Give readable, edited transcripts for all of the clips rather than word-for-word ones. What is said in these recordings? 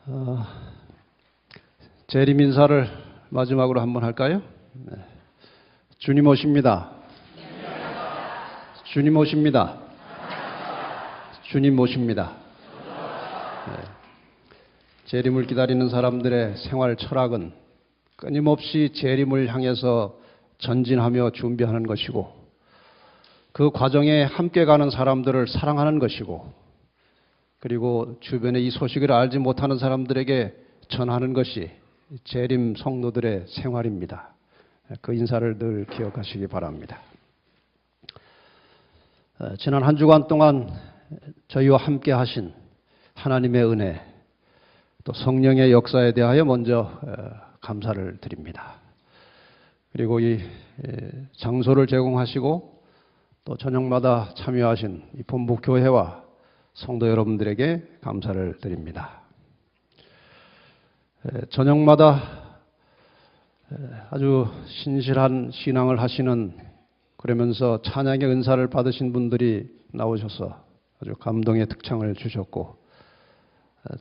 어, 재림 인사를 마지막으로 한번 할까요? 네. 주님 오십니다. 주님 오십니다. 주님 오십니다. 네. 재림을 기다리는 사람들의 생활 철학은 끊임없이 재림을 향해서 전진하며 준비하는 것이고, 그 과정에 함께 가는 사람들을 사랑하는 것이고, 그리고 주변에 이 소식을 알지 못하는 사람들에게 전하는 것이 재림 성도들의 생활입니다. 그 인사를 늘 기억하시기 바랍니다. 지난 한 주간 동안 저희와 함께 하신 하나님의 은혜, 또 성령의 역사에 대하여 먼저 감사를 드립니다. 그리고 이 장소를 제공하시고 또 저녁마다 참여하신 이 본부교회와 성도 여러분들에게 감사를 드립니다. 저녁마다 아주 신실한 신앙을 하시는, 그러면서 찬양의 은사를 받으신 분들이 나오셔서 아주 감동의 특창을 주셨고,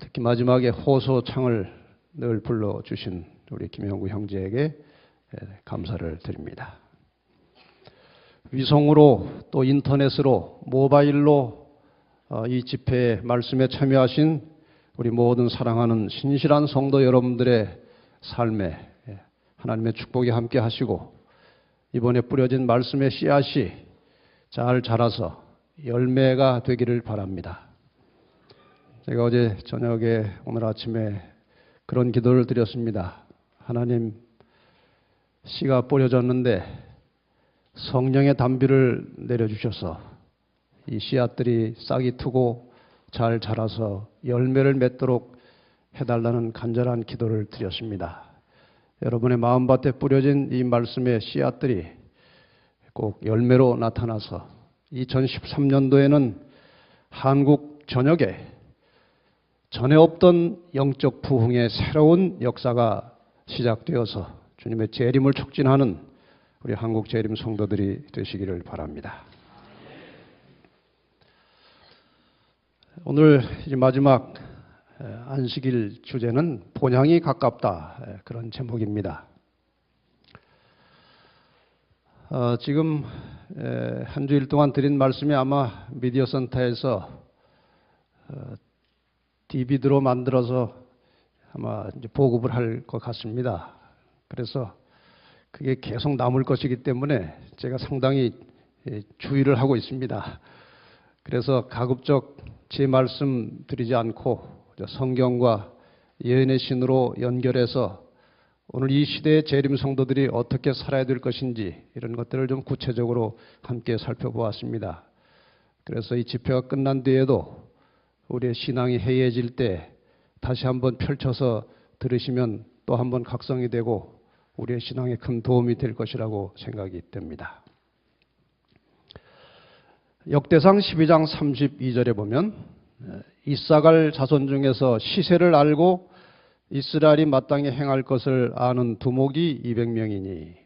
특히 마지막에 호소창을 늘 불러주신 우리 김영구 형제에게 감사를 드립니다. 위성으로 또 인터넷으로 모바일로 이 집회의 말씀에 참여하신 우리 모든 사랑하는 신실한 성도 여러분들의 삶에 하나님의 축복이 함께 하시고, 이번에 뿌려진 말씀의 씨앗이 잘 자라서 열매가 되기를 바랍니다. 제가 어제 저녁에 오늘 아침에 그런 기도를 드렸습니다. 하나님, 씨가 뿌려졌는데 성령의 단비를 내려주셔서 이 씨앗들이 싹이 트고 잘 자라서 열매를 맺도록 해달라는 간절한 기도를 드렸습니다. 여러분의 마음밭에 뿌려진 이 말씀의 씨앗들이 꼭 열매로 나타나서 2013년도에는 한국 전역에 전에 없던 영적 부흥의 새로운 역사가 시작되어서 주님의 재림을 촉진하는 우리 한국 재림 성도들이 되시기를 바랍니다. 오늘 마지막 안식일 주제는 본향이 가깝다, 그런 제목입니다. 지금 한 주일 동안 드린 말씀이 아마 미디어 센터에서 DVD로 만들어서 아마 이제 보급을 할 것 같습니다. 그래서 그게 계속 남을 것이기 때문에 제가 상당히 주의를 하고 있습니다. 그래서 가급적 제 말씀 드리지 않고 성경과 예언의 신으로 연결해서 오늘 이 시대의 재림 성도들이 어떻게 살아야 될 것인지 이런 것들을 좀 구체적으로 함께 살펴보았습니다. 그래서 이 집회가 끝난 뒤에도 우리의 신앙이 해이해질 때 다시 한번 펼쳐서 들으시면 또 한번 각성이 되고 우리의 신앙에 큰 도움이 될 것이라고 생각이 됩니다. 역대상 12장 32절에 보면 이사갈 자손 중에서 시세를 알고 이스라엘이 마땅히 행할 것을 아는 두목이 200명이니,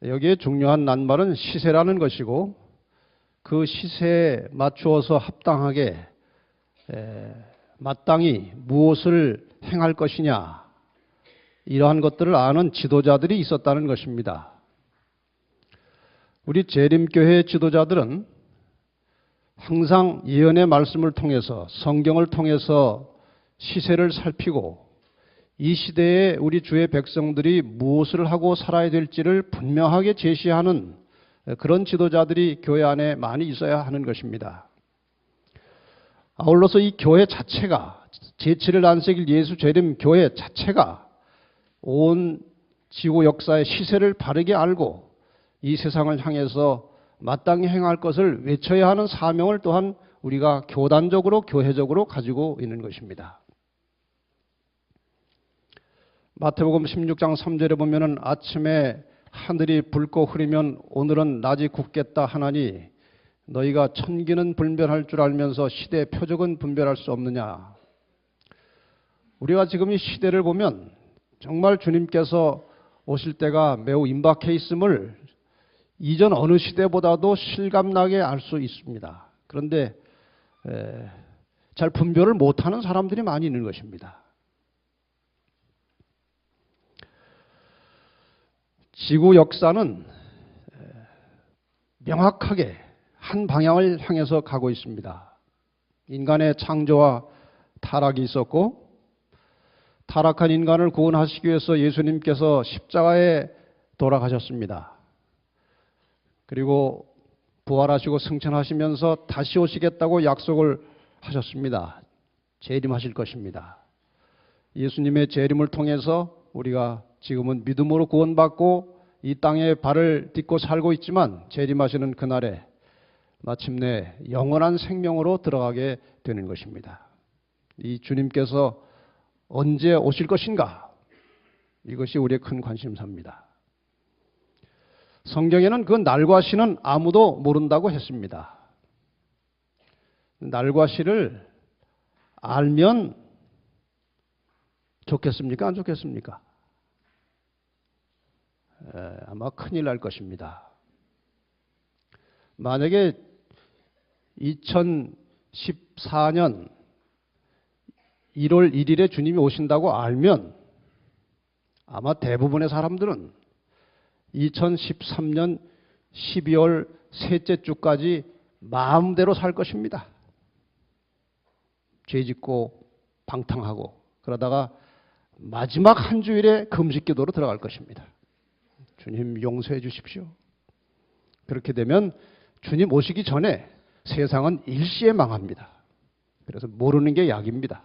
여기에 중요한 낱말은 시세라는 것이고, 그 시세에 맞추어서 합당하게 마땅히 무엇을 행할 것이냐, 이러한 것들을 아는 지도자들이 있었다는 것입니다. 우리 재림교회의 지도자들은 항상 예언의 말씀을 통해서, 성경을 통해서 시세를 살피고 이 시대에 우리 주의 백성들이 무엇을 하고 살아야 될지를 분명하게 제시하는 그런 지도자들이 교회 안에 많이 있어야 하는 것입니다. 아울러서 이 교회 자체가, 제7일 안식일 예수 재림 교회 자체가 온 지구 역사의 시세를 바르게 알고 이 세상을 향해서 마땅히 행할 것을 외쳐야 하는 사명을 또한 우리가 교단적으로, 교회적으로 가지고 있는 것입니다. 마태복음 16장 3절에 보면은 아침에 하늘이 붉고 흐리면 오늘은 낮이 굳겠다 하나니 너희가 천기는 분별할 줄 알면서 시대의 표적은 분별할 수 없느냐. 우리가 지금 이 시대를 보면 정말 주님께서 오실 때가 매우 임박해 있음을 이전 어느 시대보다도 실감나게 알 수 있습니다. 그런데 잘 분별을 못하는 사람들이 많이 있는 것입니다. 지구 역사는 명확하게 한 방향을 향해서 가고 있습니다. 인간의 창조와 타락이 있었고, 타락한 인간을 구원하시기 위해서 예수님께서 십자가에 돌아가셨습니다. 그리고 부활하시고 승천하시면서 다시 오시겠다고 약속을 하셨습니다. 재림하실 것입니다. 예수님의 재림을 통해서 우리가 지금은 믿음으로 구원받고 이 땅에 발을 딛고 살고 있지만, 재림하시는 그날에 마침내 영원한 생명으로 들어가게 되는 것입니다. 이 주님께서 언제 오실 것인가? 이것이 우리의 큰 관심사입니다. 성경에는 그 날과 시는 아무도 모른다고 했습니다. 날과 시를 알면 좋겠습니까? 안 좋겠습니까? 아마 큰일 날 것입니다. 만약에 2014년 1월 1일에 주님이 오신다고 알면 아마 대부분의 사람들은 2013년 12월 셋째 주까지 마음대로 살 것입니다. 죄짓고 방탕하고 그러다가 마지막 한 주일에 금식 기도로 들어갈 것입니다. 주님 용서해 주십시오. 그렇게 되면 주님 오시기 전에 세상은 일시에 망합니다. 그래서 모르는 게 약입니다.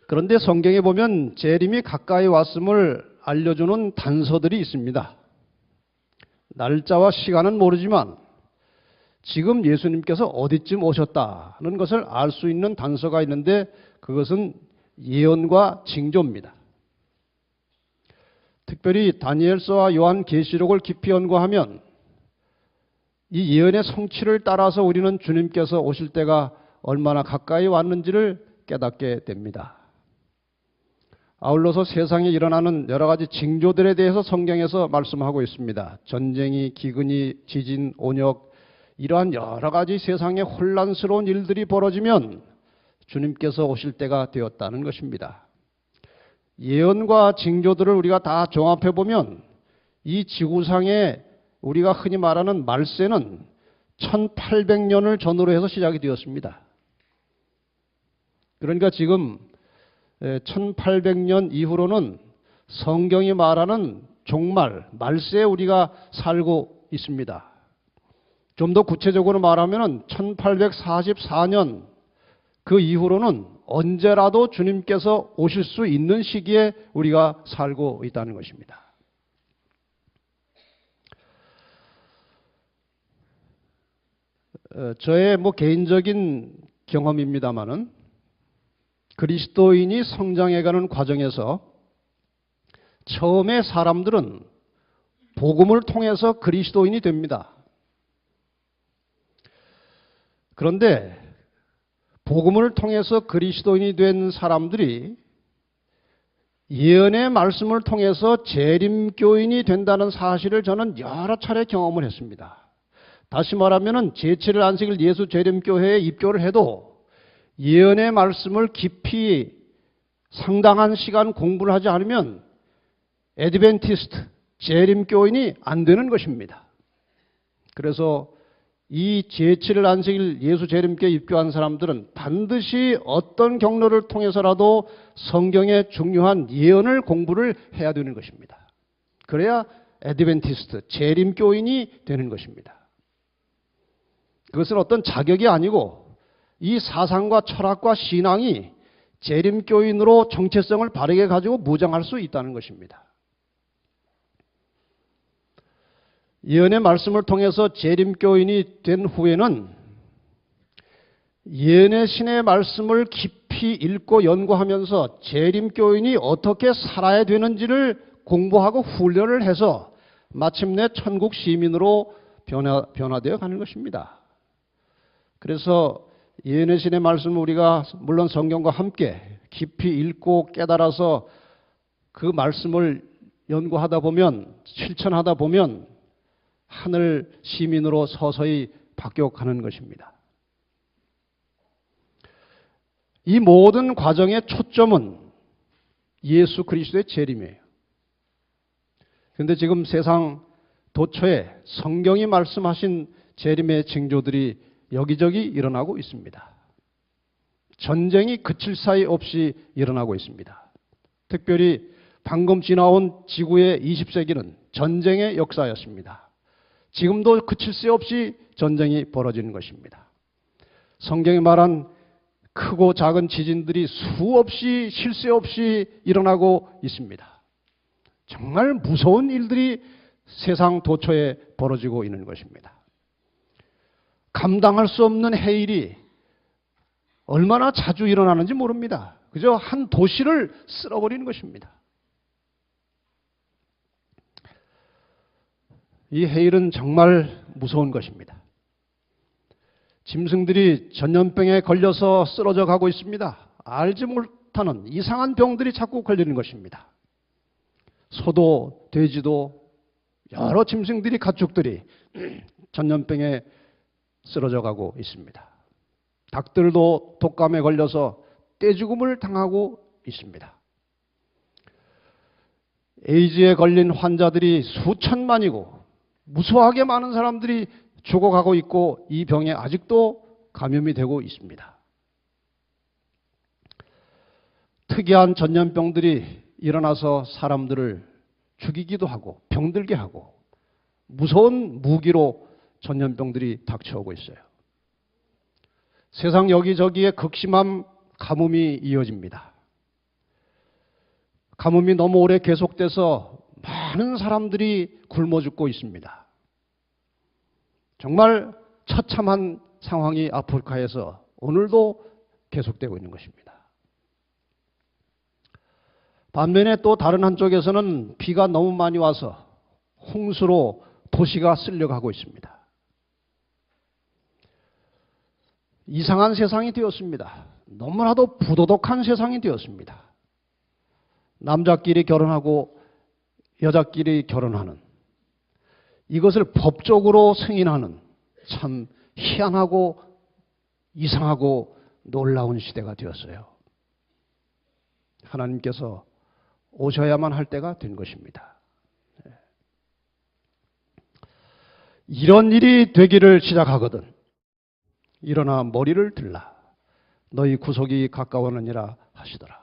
그런데 성경에 보면 재림이 가까이 왔음을 알려주는 단서들이 있습니다. 날짜와 시간은 모르지만 지금 예수님께서 어디쯤 오셨다는 것을 알 수 있는 단서가 있는데, 그것은 예언과 징조입니다. 특별히 다니엘서와 요한계시록을 깊이 연구하면 이 예언의 성취를 따라서 우리는 주님께서 오실 때가 얼마나 가까이 왔는지를 깨닫게 됩니다. 아울러서 세상에 일어나는 여러 가지 징조들에 대해서 성경에서 말씀하고 있습니다. 전쟁이, 기근이, 지진, 온역, 이러한 여러 가지 세상에 혼란스러운 일들이 벌어지면 주님께서 오실 때가 되었다는 것입니다. 예언과 징조들을 우리가 다 종합해 보면 이 지구상에 우리가 흔히 말하는 말세는 1800년을 전후로 해서 시작이 되었습니다. 그러니까 지금 1800년 이후로는 성경이 말하는 종말, 말세에 우리가 살고 있습니다. 좀 더 구체적으로 말하면 1844년 그 이후로는 언제라도 주님께서 오실 수 있는 시기에 우리가 살고 있다는 것입니다. 저의 개인적인 경험입니다마는 그리스도인이 성장해가는 과정에서 처음에 사람들은 복음을 통해서 그리스도인이 됩니다. 그런데 복음을 통해서 그리스도인이 된 사람들이 예언의 말씀을 통해서 재림교인이 된다는 사실을 저는 여러 차례 경험을 했습니다. 다시 말하면 제7일 안식일 예수 재림교회에 입교를 해도 예언의 말씀을 깊이 상당한 시간 공부를 하지 않으면 애드벤티스트, 재림교인이 안 되는 것입니다. 그래서 이 제7일 안식일 예수 재림교회에 입교한 사람들은 반드시 어떤 경로를 통해서라도 성경의 중요한 예언을 공부를 해야 되는 것입니다. 그래야 애드벤티스트, 재림교인이 되는 것입니다. 그것은 어떤 자격이 아니고 이 사상과 철학과 신앙이 재림교인으로 정체성을 바르게 가지고 무장할 수 있다는 것입니다. 예언의 말씀을 통해서 재림교인이 된 후에는 예언의 신의 말씀을 깊이 읽고 연구하면서 재림교인이 어떻게 살아야 되는지를 공부하고 훈련을 해서 마침내 천국 시민으로 변화되어 가는 것입니다. 그래서 예언의 신의 말씀을 우리가 물론 성경과 함께 깊이 읽고 깨달아서 그 말씀을 연구하다 보면, 실천하다 보면 하늘 시민으로 서서히 바뀌어가는 것입니다. 이 모든 과정의 초점은 예수 그리스도의 재림이에요. 그런데 지금 세상 도처에 성경이 말씀하신 재림의 징조들이 여기저기 일어나고 있습니다. 전쟁이 그칠 사이 없이 일어나고 있습니다. 특별히 방금 지나온 지구의 20세기는 전쟁의 역사였습니다. 지금도 그칠 새 없이 전쟁이 벌어지는 것입니다. 성경이 말한 크고 작은 지진들이 수없이 쉴 새 없이 일어나고 있습니다. 정말 무서운 일들이 세상 도처에 벌어지고 있는 것입니다. 감당할 수 없는 해일이 얼마나 자주 일어나는지 모릅니다. 그저 한 도시를 쓸어버리는 것입니다. 이 해일은 정말 무서운 것입니다. 짐승들이 전염병에 걸려서 쓰러져 가고 있습니다. 알지 못하는 이상한 병들이 자꾸 걸리는 것입니다. 소도 돼지도 여러 짐승들이 가축들이 전염병에 쓰러져 가고 있습니다. 닭들도 독감에 걸려서 떼죽음을 당하고 있습니다. 에이즈에 걸린 환자들이 수천만이고 무수하게 많은 사람들이 죽어가고 있고 이 병에 아직도 감염이 되고 있습니다. 특이한 전염병들이 일어나서 사람들을 죽이기도 하고 병들게 하고 무서운 무기로 전염병들이 닥쳐오고 있어요. 세상 여기저기에 극심한 가뭄이 이어집니다. 가뭄이 너무 오래 계속돼서 많은 사람들이 굶어 죽고 있습니다. 정말 처참한 상황이 아프리카에서 오늘도 계속되고 있는 것입니다. 반면에 또 다른 한쪽에서는 비가 너무 많이 와서 홍수로 도시가 쓸려가고 있습니다. 이상한 세상이 되었습니다. 너무나도 부도덕한 세상이 되었습니다. 남자끼리 결혼하고 여자끼리 결혼하는, 이것을 법적으로 승인하는 참 희한하고 이상하고 놀라운 시대가 되었어요. 하나님께서 오셔야만 할 때가 된 것입니다. 이런 일이 되기를 시작하거든 일어나 머리를 들라 너희 구속이 가까워느니라 하시더라.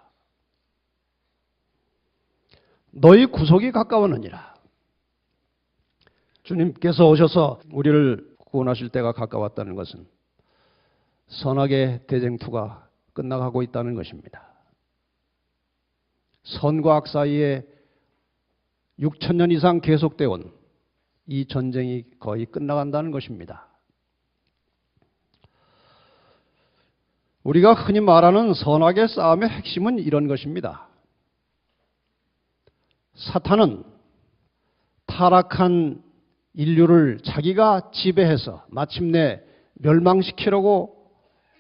너희 구속이 가까워느니라. 주님께서 오셔서 우리를 구원하실 때가 가까웠다는 것은 선악의 대쟁투가 끝나가고 있다는 것입니다. 선과 악 사이에 6,000년 이상 계속되어 온 이 전쟁이 거의 끝나간다는 것입니다. 우리가 흔히 말하는 선악의 싸움의 핵심은 이런 것입니다. 사탄은 타락한 인류를 자기가 지배해서 마침내 멸망시키려고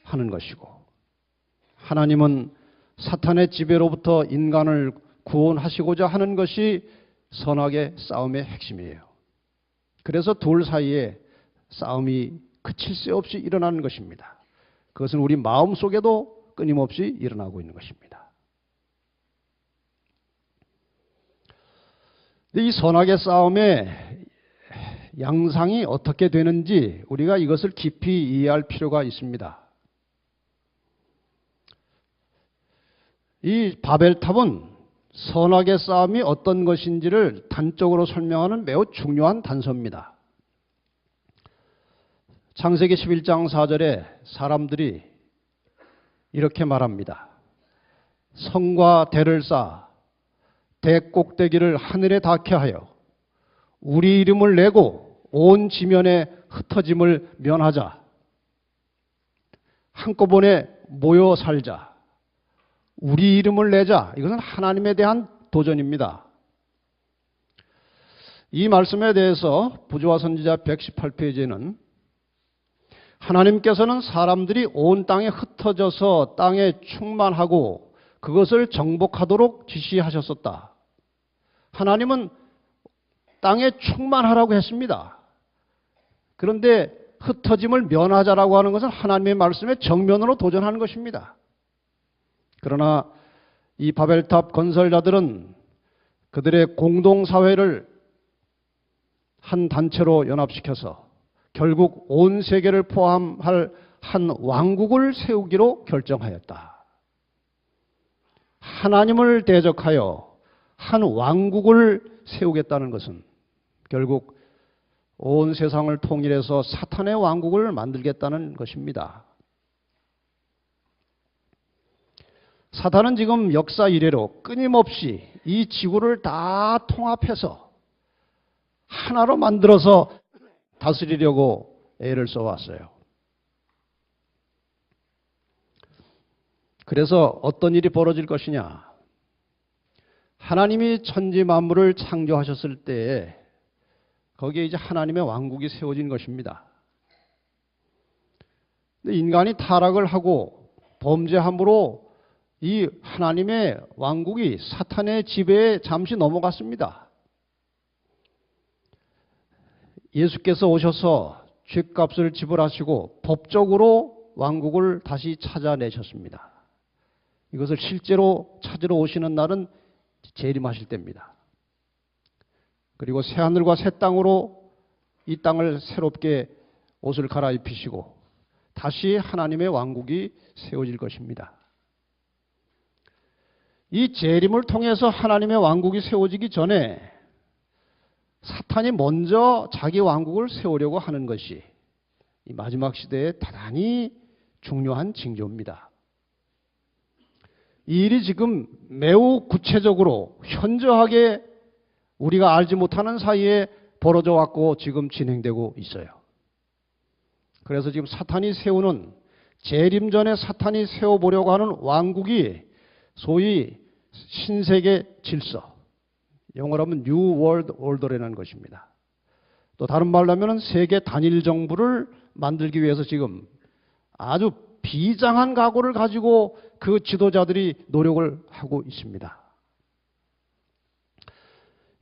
하는 것이고, 하나님은 사탄의 지배로부터 인간을 구원하시고자 하는 것이 선악의 싸움의 핵심이에요. 그래서 둘 사이에 싸움이 그칠 새 없이 일어나는 것입니다. 그것은 우리 마음속에도 끊임없이 일어나고 있는 것입니다. 이 선악의 싸움의 양상이 어떻게 되는지 우리가 이것을 깊이 이해할 필요가 있습니다. 이 바벨탑은 선악의 싸움이 어떤 것인지를 단적으로 설명하는 매우 중요한 단서입니다. 창세기 11장 4절에 사람들이 이렇게 말합니다. 성과 대를 쌓아 대 꼭대기를 하늘에 닿게 하여 우리 이름을 내고 온 지면에 흩어짐을 면하자. 한꺼번에 모여 살자. 우리 이름을 내자. 이것은 하나님에 대한 도전입니다. 이 말씀에 대해서 부조화 선지자 118페이지에는 하나님께서는 사람들이 온 땅에 흩어져서 땅에 충만하고 그것을 정복하도록 지시하셨었다. 하나님은 땅에 충만하라고 했습니다. 그런데 흩어짐을 면하자라고 하는 것은 하나님의 말씀에 정면으로 도전하는 것입니다. 그러나 이 바벨탑 건설자들은 그들의 공동사회를 한 단체로 연합시켜서 결국 온 세계를 포함할 한 왕국을 세우기로 결정하였다. 하나님을 대적하여 한 왕국을 세우겠다는 것은 결국 온 세상을 통일해서 사탄의 왕국을 만들겠다는 것입니다. 사탄은 지금 역사 이래로 끊임없이 이 지구를 다 통합해서 하나로 만들어서 다스리려고 애를 써왔어요. 그래서 어떤 일이 벌어질 것이냐? 하나님이 천지 만물을 창조하셨을 때에 거기에 이제 하나님의 왕국이 세워진 것입니다. 근데 인간이 타락을 하고 범죄함으로 이 하나님의 왕국이 사탄의 지배에 잠시 넘어갔습니다. 예수께서 오셔서 죗값을 지불하시고 법적으로 왕국을 다시 찾아내셨습니다. 이것을 실제로 찾으러 오시는 날은 재림하실 때입니다. 그리고 새하늘과 새 땅으로 이 땅을 새롭게 옷을 갈아입히시고 다시 하나님의 왕국이 세워질 것입니다. 이 재림을 통해서 하나님의 왕국이 세워지기 전에 사탄이 먼저 자기 왕국을 세우려고 하는 것이 이 마지막 시대에 대단히 중요한 징조입니다. 이 일이 지금 매우 구체적으로 현저하게 우리가 알지 못하는 사이에 벌어져 왔고 지금 진행되고 있어요. 그래서 지금 사탄이 세우는 재림 전에 사탄이 세워보려고 하는 왕국이 소위 신세계 질서, 영어로 하면 New World Order라는 것입니다. 또 다른 말로 하면 세계 단일 정부를 만들기 위해서 지금 아주 비장한 각오를 가지고 그 지도자들이 노력을 하고 있습니다.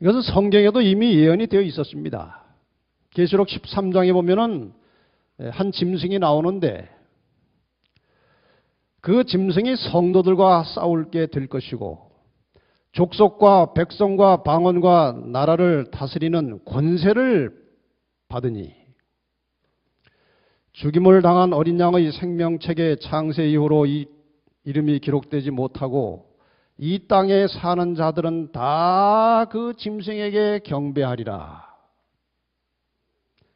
이것은 성경에도 이미 예언이 되어 있었습니다. 계시록 13장에 보면은 한 짐승이 나오는데 그 짐승이 성도들과 싸울게 될 것이고 족속과 백성과 방언과 나라를 다스리는 권세를 받으니 죽임을 당한 어린 양의 생명책의 창세 이후로 이 이름이 기록되지 못하고 이 땅에 사는 자들은 다 그 짐승에게 경배하리라.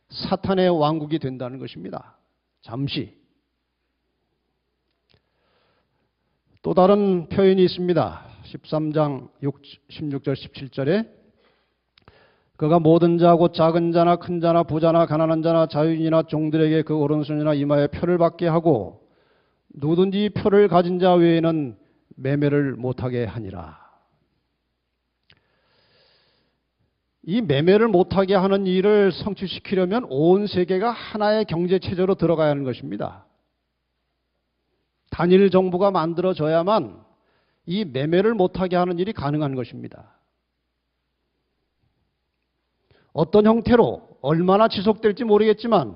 사탄의 왕국이 된다는 것입니다. 잠시. 또 다른 표현이 있습니다. 13장 16절 17절에 그가 모든 자 곧 작은 자나 큰 자나 부자나 가난한 자나 자유인이나 종들에게 그 오른손이나 이마에 표를 받게 하고 누구든지 표를 가진 자 외에는 매매를 못하게 하니라. 이 매매를 못하게 하는 일을 성취시키려면 온 세계가 하나의 경제체제로 들어가야 하는 것입니다. 단일 정부가 만들어져야만 이 매매를 못하게 하는 일이 가능한 것입니다. 어떤 형태로 얼마나 지속될지 모르겠지만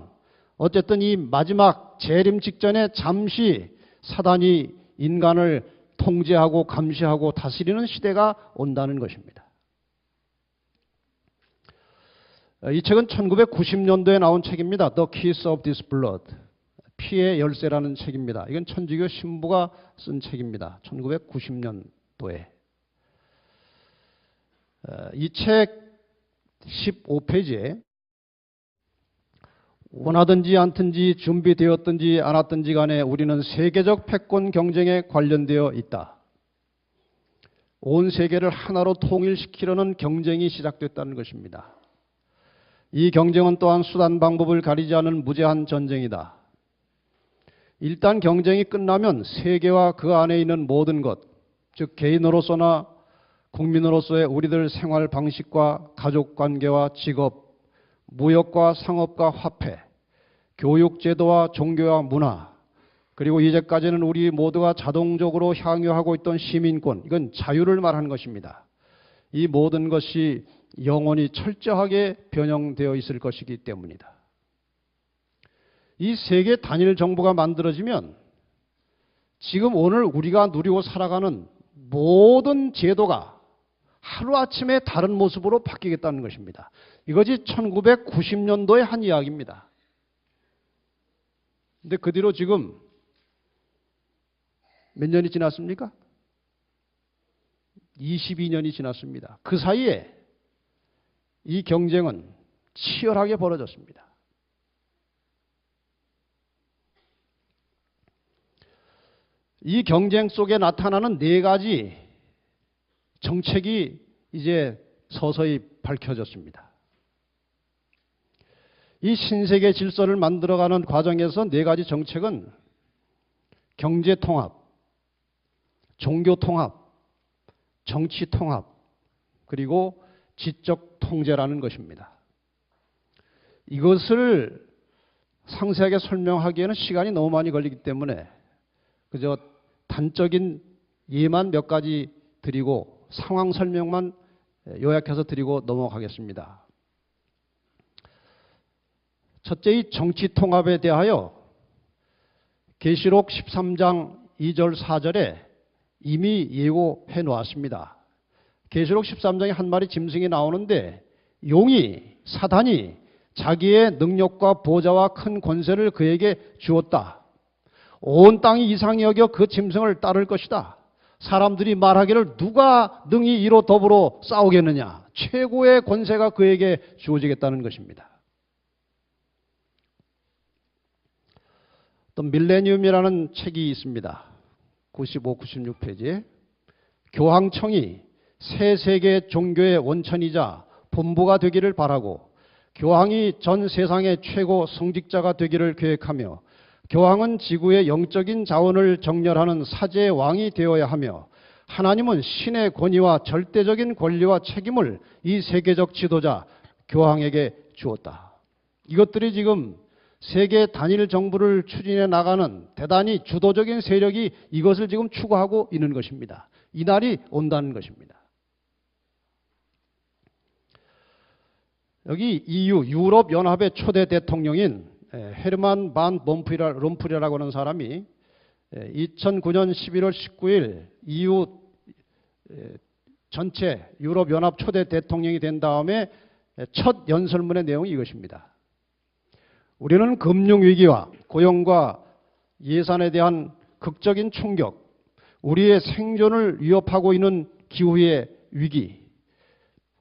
어쨌든 이 마지막 재림 직전에 잠시 사단이 인간을 통제하고 감시하고 다스리는 시대가 온다는 것입니다. 이 책은 1990년도에 나온 책입니다. The Keys of This Blood. 피의 열쇠라는 책입니다. 이건 천주교 신부가 쓴 책입니다. 1990년도에. 이 책 15페이지에 원하든지 않든지 준비되었든지 않았든지 간에 우리는 세계적 패권 경쟁에 관련되어 있다. 온 세계를 하나로 통일시키려는 경쟁이 시작됐다는 것입니다. 이 경쟁은 또한 수단 방법을 가리지 않은 무제한 전쟁이다. 일단 경쟁이 끝나면 세계와 그 안에 있는 모든 것, 즉 개인으로서나 국민으로서의 우리들 생활 방식과 가족 관계와 직업, 무역과 상업과 화폐, 교육 제도와 종교와 문화, 그리고 이제까지는 우리 모두가 자동적으로 향유하고 있던 시민권, 이건 자유를 말하는 것입니다. 이 모든 것이 영원히 철저하게 변형되어 있을 것이기 때문이다. 이 세계 단일 정부가 만들어지면 지금 오늘 우리가 누리고 살아가는 모든 제도가 하루아침에 다른 모습으로 바뀌겠다는 것입니다. 이것이 1990년도의 한 이야기입니다. 근데 그 뒤로 지금 몇 년이 지났습니까? 22년이 지났습니다. 그 사이에 이 경쟁은 치열하게 벌어졌습니다. 이 경쟁 속에 나타나는 네 가지 정책이 이제 서서히 밝혀졌습니다. 이 신세계 질서를 만들어가는 과정에서 네 가지 정책은 경제 통합, 종교 통합, 정치 통합, 그리고 지적 통제라는 것입니다. 이것을 상세하게 설명하기에는 시간이 너무 많이 걸리기 때문에 그저 단적인 예만 몇 가지 드리고 상황 설명만 요약해서 드리고 넘어가겠습니다. 첫째, 이 정치 통합에 대하여 계시록 13장 2절 4절에 이미 예고해 놓았습니다. 계시록 13장에 한 마리 짐승이 나오는데 용이 사단이 자기의 능력과 보좌와 큰 권세를 그에게 주었다. 온 땅이 이상히 여겨 그 짐승을 따를 것이다. 사람들이 말하기를 누가 능히 이로 더불어 싸우겠느냐. 최고의 권세가 그에게 주어지겠다는 것입니다. 또 밀레니움이라는 책이 있습니다. 95, 96페이지에 교황청이 새 세계 종교의 원천이자 본부가 되기를 바라고 교황이 전 세상의 최고 성직자가 되기를 계획하며 교황은 지구의 영적인 자원을 정렬하는 사제의 왕이 되어야 하며 하나님은 신의 권위와 절대적인 권리와 책임을 이 세계적 지도자 교황에게 주었다. 이것들이 지금 세계 단일 정부를 추진해 나가는 대단히 주도적인 세력이 이것을 지금 추구하고 있는 것입니다. 이 날이 온다는 것입니다. 여기 EU 유럽연합의 초대 대통령인 헤르만 반 롬푸이라고 하는 사람이 2009년 11월 19일 EU 전체 유럽연합 초대 대통령이 된 다음에 첫 연설문의 내용이 이것입니다. 우리는 금융위기와 고용과 예산에 대한 극적인 충격, 우리의 생존을 위협하고 있는 기후의 위기,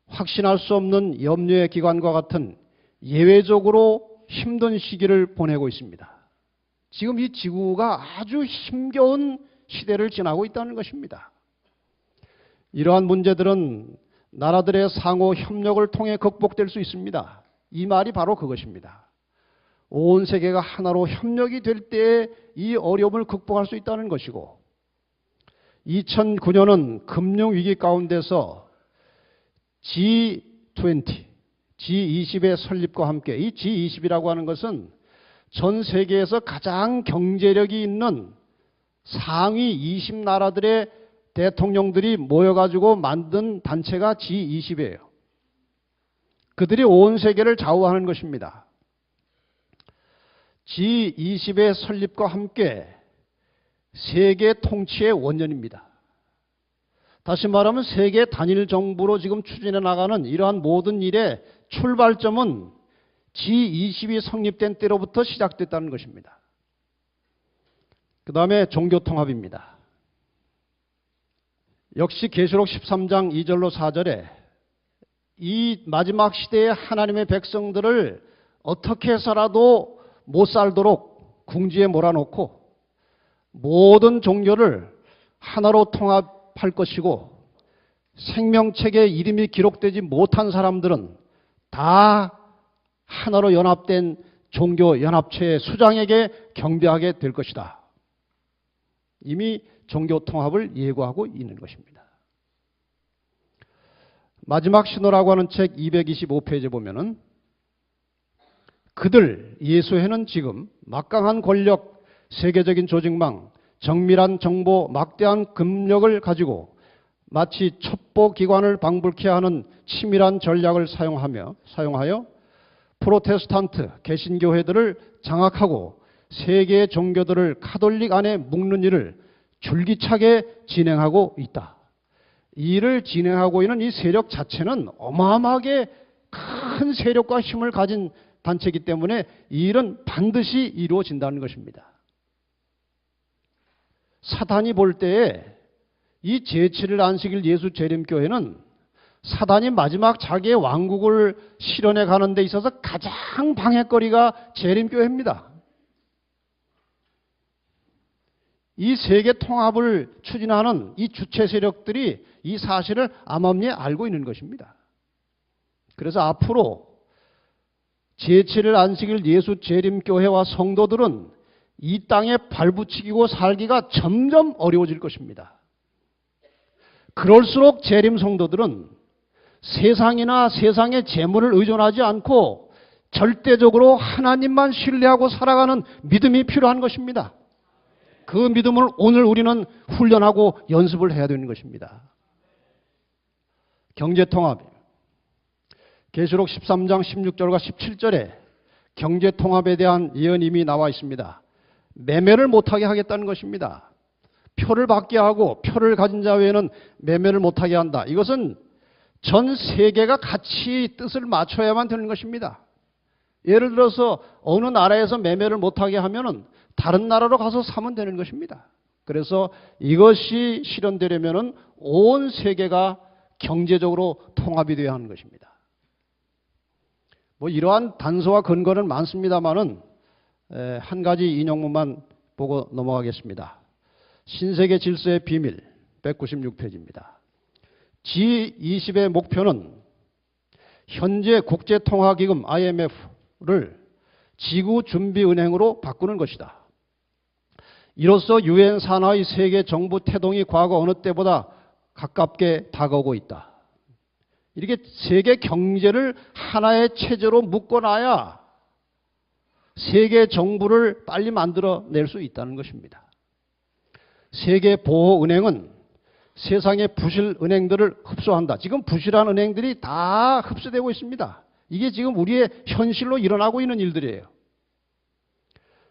확신할 수 없는 염려의 기간과 같은 예외적으로 힘든 시기를 보내고 있습니다. 지금 이 지구가 아주 힘겨운 시대를 지나고 있다는 것입니다. 이러한 문제들은 나라들의 상호 협력을 통해 극복될 수 있습니다. 이 말이 바로 그것입니다. 온 세계가 하나로 협력이 될 때에 이 어려움을 극복할 수 있다는 것이고 2009년은 금융위기 가운데서 G20, G20의 설립과 함께 이 G20이라고 하는 것은 전 세계에서 가장 경제력이 있는 상위 20나라들의 대통령들이 모여가지고 만든 단체가 G20이에요. 그들이 온 세계를 좌우하는 것입니다. G20의 설립과 함께 세계 통치의 원년입니다. 다시 말하면 세계 단일 정부로 지금 추진해 나가는 이러한 모든 일의 출발점은 G20이 성립된 때로부터 시작됐다는 것입니다. 그 다음에 종교통합입니다. 역시 계시록 13장 2절로 4절에 이 마지막 시대의 하나님의 백성들을 어떻게 해서라도 못 살도록 궁지에 몰아놓고 모든 종교를 하나로 통합할 것이고 생명책에 이름이 기록되지 못한 사람들은 다 하나로 연합된 종교연합체의 수장에게 경배하게 될 것이다. 이미 종교통합을 예고하고 있는 것입니다. 마지막 신호라고 하는 책 225페이지에 보면은 그들 예수회는 지금 막강한 권력, 세계적인 조직망, 정밀한 정보, 막대한 금력을 가지고 마치 첩보기관을 방불케 하는 치밀한 전략을 사용하여 프로테스탄트 개신교회들을 장악하고 세계의 종교들을 카톨릭 안에 묶는 일을 줄기차게 진행하고 있다. 이 일을 진행하고 있는 이 세력 자체는 어마어마하게 큰 세력과 힘을 가진 단체이기 때문에 이 일은 반드시 이루어진다는 것입니다. 사단이 볼 때에 이 제7일 안식일 예수 재림교회는 사단이 마지막 자기의 왕국을 실현해 가는 데 있어서 가장 방해거리가 재림교회입니다. 이 세계 통합을 추진하는 이 주체 세력들이 이 사실을 암암리에 알고 있는 것입니다. 그래서 앞으로 제7일 안식일 예수 재림교회와 성도들은 이 땅에 발붙이고 살기가 점점 어려워질 것입니다. 그럴수록 재림 성도들은 세상이나 세상의 재물을 의존하지 않고 절대적으로 하나님만 신뢰하고 살아가는 믿음이 필요한 것입니다. 그 믿음을 오늘 우리는 훈련하고 연습을 해야 되는 것입니다. 경제통합. 계시록 13장 16절과 17절에 경제통합에 대한 예언이 이미 나와 있습니다. 매매를 못하게 하겠다는 것입니다. 표를 받게 하고 표를 가진 자 외에는 매매를 못하게 한다. 이것은 전 세계가 같이 뜻을 맞춰야만 되는 것입니다. 예를 들어서 어느 나라에서 매매를 못하게 하면은 다른 나라로 가서 사면 되는 것입니다. 그래서 이것이 실현되려면은 온 세계가 경제적으로 통합이 되어야 하는 것입니다. 뭐 이러한 단서와 근거는 많습니다만은 한 가지 인용문만 보고 넘어가겠습니다. 신세계 질서의 비밀 196페이지입니다. G20의 목표는 현재 국제통화기금 IMF를 지구준비은행으로 바꾸는 것이다. 이로써 유엔 산하의 세계 정부 태동이 과거 어느 때보다 가깝게 다가오고 있다. 이렇게 세계 경제를 하나의 체제로 묶어놔야 세계 정부를 빨리 만들어낼 수 있다는 것입니다. 세계보호은행은 세상의 부실 은행들을 흡수한다. 지금 부실한 은행들이 다 흡수되고 있습니다. 이게 지금 우리의 현실로 일어나고 있는 일들이에요.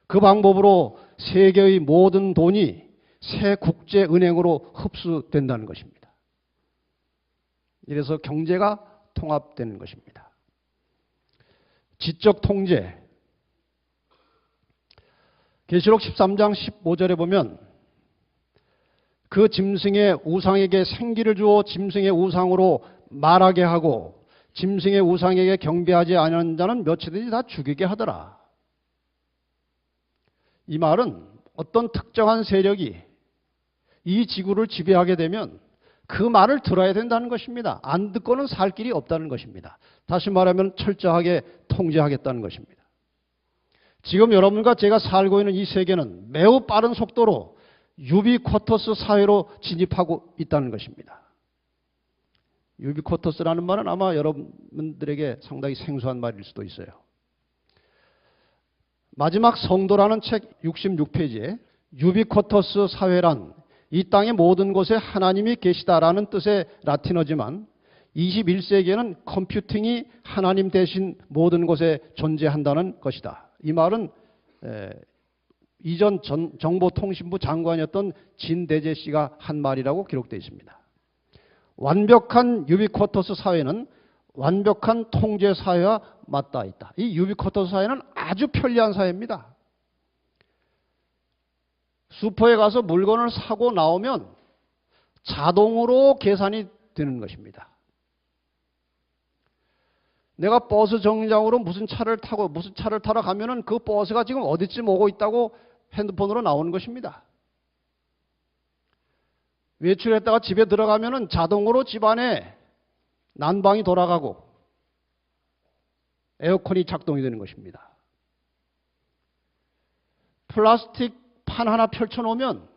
그 방법으로 세계의 모든 돈이 새 국제은행으로 흡수된다는 것입니다. 이래서 경제가 통합되는 것입니다. 지적 통제. 계시록 13장 15절에 보면 그 짐승의 우상에게 생기를 주어 짐승의 우상으로 말하게 하고 짐승의 우상에게 경배하지 않은 자는 며칠이든지 다 죽이게 하더라. 이 말은 어떤 특정한 세력이 이 지구를 지배하게 되면 그 말을 들어야 된다는 것입니다. 안 듣고는 살 길이 없다는 것입니다. 다시 말하면 철저하게 통제하겠다는 것입니다. 지금 여러분과 제가 살고 있는 이 세계는 매우 빠른 속도로 유비쿼터스 사회로 진입하고 있다는 것입니다. 유비쿼터스라는 말은 아마 여러분들에게 상당히 생소한 말일 수도 있어요. 마지막 성도라는 책 66페이지에 유비쿼터스 사회란 이 땅의 모든 곳에 하나님이 계시다라는 뜻의 라틴어지만 21세기에는 컴퓨팅이 하나님 대신 모든 곳에 존재한다는 것이다. 이 말은 이전 정보통신부 장관이었던 진대재 씨가 한 말이라고 기록되어 있습니다. 완벽한 유비쿼터스 사회는 완벽한 통제 사회와 맞닿아 있다. 이 유비쿼터스 사회는 아주 편리한 사회입니다. 슈퍼에 가서 물건을 사고 나오면 자동으로 계산이 되는 것입니다. 내가 버스 정류장으로 무슨 차를 타러 가면은 그 버스가 지금 어디쯤 오고 있다고 핸드폰으로 나오는 것입니다. 외출했다가 집에 들어가면은 자동으로 집안에 난방이 돌아가고 에어컨이 작동이 되는 것입니다. 플라스틱 판 하나 펼쳐놓으면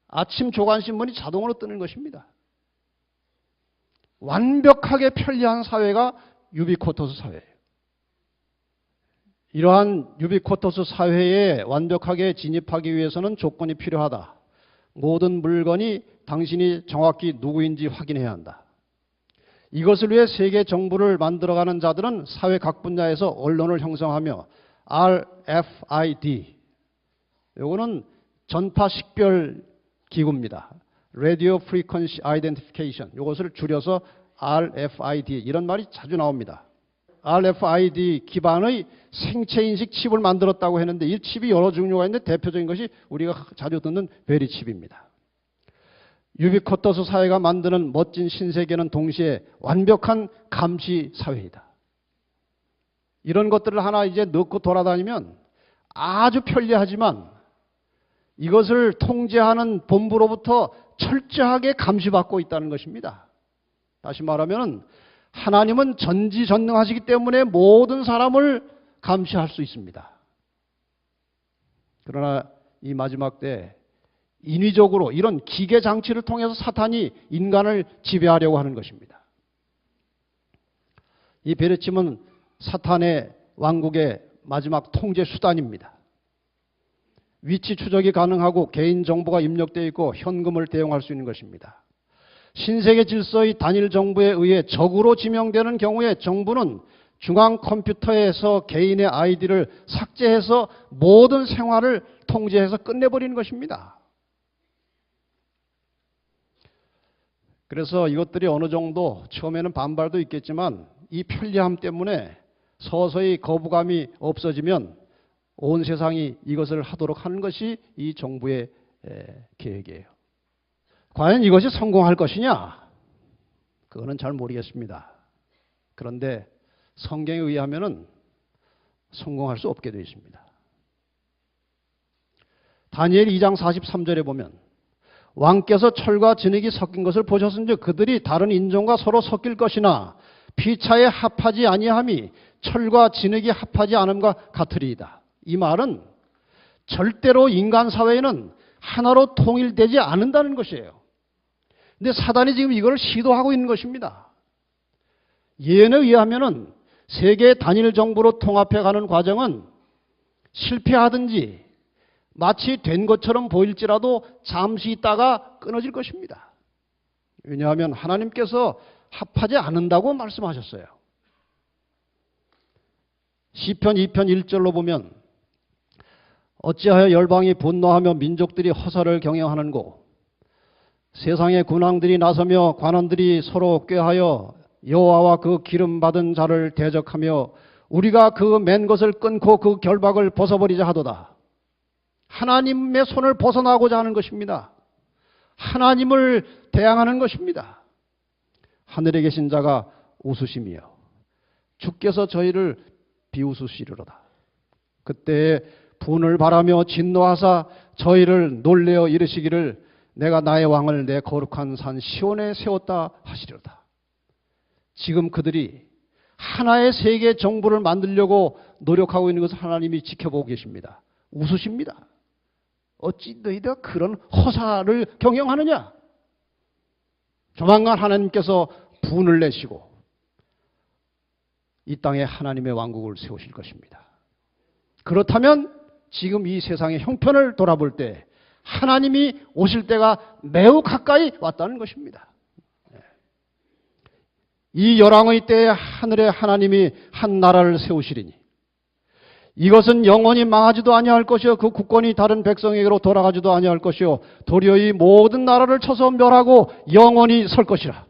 아침 조간신문이 자동으로 뜨는 것입니다. 완벽하게 편리한 사회가 유비쿼터스 사회예요. 이러한 유비쿼터스 사회에 완벽하게 진입하기 위해서는 조건이 필요하다. 모든 물건이 당신이 정확히 누구인지 확인해야 한다. 이것을 위해 세계 정부를 만들어가는 자들은 사회 각 분야에서 언론을 형성하며 RFID, 요거는 전파 식별 기구입니다. Radio Frequency Identification. 이것을 줄여서 RFID. 이런 말이 자주 나옵니다. RFID 기반의 생체인식 칩을 만들었다고 했는데 이 칩이 여러 종류가 있는데 대표적인 것이 우리가 자주 듣는 베리칩입니다. 유비쿼터스 사회가 만드는 멋진 신세계는 동시에 완벽한 감시 사회이다. 이런 것들을 하나 이제 넣고 돌아다니면 아주 편리하지만 이것을 통제하는 본부로부터 철저하게 감시받고 있다는 것입니다. 다시 말하면 하나님은 전지전능하시기 때문에 모든 사람을 감시할 수 있습니다. 그러나 이 마지막 때 인위적으로 이런 기계 장치를 통해서 사탄이 인간을 지배하려고 하는 것입니다. 이 베레침은 사탄의 왕국의 마지막 통제 수단입니다. 위치 추적이 가능하고 개인정보가 입력되어 있고 현금을 대용할 수 있는 것입니다. 신세계 질서의 단일 정부에 의해 적으로 지명되는 경우에 정부는 중앙 컴퓨터에서 개인의 아이디를 삭제해서 모든 생활을 통제해서 끝내버리는 것입니다. 그래서 이것들이 어느 정도 처음에는 반발도 있겠지만 이 편리함 때문에 서서히 거부감이 없어지면 온 세상이 이것을 하도록 하는 것이 이 정부의 계획이에요. 과연 이것이 성공할 것이냐? 그거는 잘 모르겠습니다. 그런데 성경에 의하면은 성공할 수 없게 되어 있습니다. 다니엘 2장 43절에 보면 왕께서 철과 진흙이 섞인 것을 보셨은즉 그들이 다른 인종과 서로 섞일 것이나 피차에 합하지 아니함이 철과 진흙이 합하지 않음과 같으리이다. 이 말은 절대로 인간 사회에는 하나로 통일되지 않는다는 것이에요. 근데 사단이 지금 이걸 시도하고 있는 것입니다. 예언에 의하면은 세계 단일 정부로 통합해가는 과정은 실패하든지 마치 된 것처럼 보일지라도 잠시 있다가 끊어질 것입니다. 왜냐하면 하나님께서 합하지 않는다고 말씀하셨어요. 시편 2편 1절로 보면 어찌하여 열방이 분노하며 민족들이 허사를 경영하는고 세상의 군왕들이 나서며 관원들이 서로 꾀하여 여호와와 그 기름 받은 자를 대적하며 우리가 그 맨 것을 끊고 그 결박을 벗어버리자 하도다. 하나님의 손을 벗어나고자 하는 것입니다. 하나님을 대항하는 것입니다. 하늘에 계신 자가 웃으시며 주께서 저희를 비웃으시리로다. 그때 분을 바라며 진노하사 저희를 놀래어 이르시기를 내가 나의 왕을 내 거룩한 산 시온에 세웠다 하시리로다. 지금 그들이 하나의 세계 정부를 만들려고 노력하고 있는 것을 하나님이 지켜보고 계십니다. 웃으십니다. 어찌 너희가 그런 허사를 경영하느냐? 조만간 하나님께서 분을 내시고 이 땅에 하나님의 왕국을 세우실 것입니다. 그렇다면 지금 이 세상의 형편을 돌아볼 때 하나님이 오실 때가 매우 가까이 왔다는 것입니다. 이 열왕의 때에 하늘에 하나님이 한 나라를 세우시리니 이것은 영원히 망하지도 아니할 것이요 그 국권이 다른 백성에게로 돌아가지도 아니할 것이요 도리어 이 모든 나라를 쳐서 멸하고 영원히 설 것이라.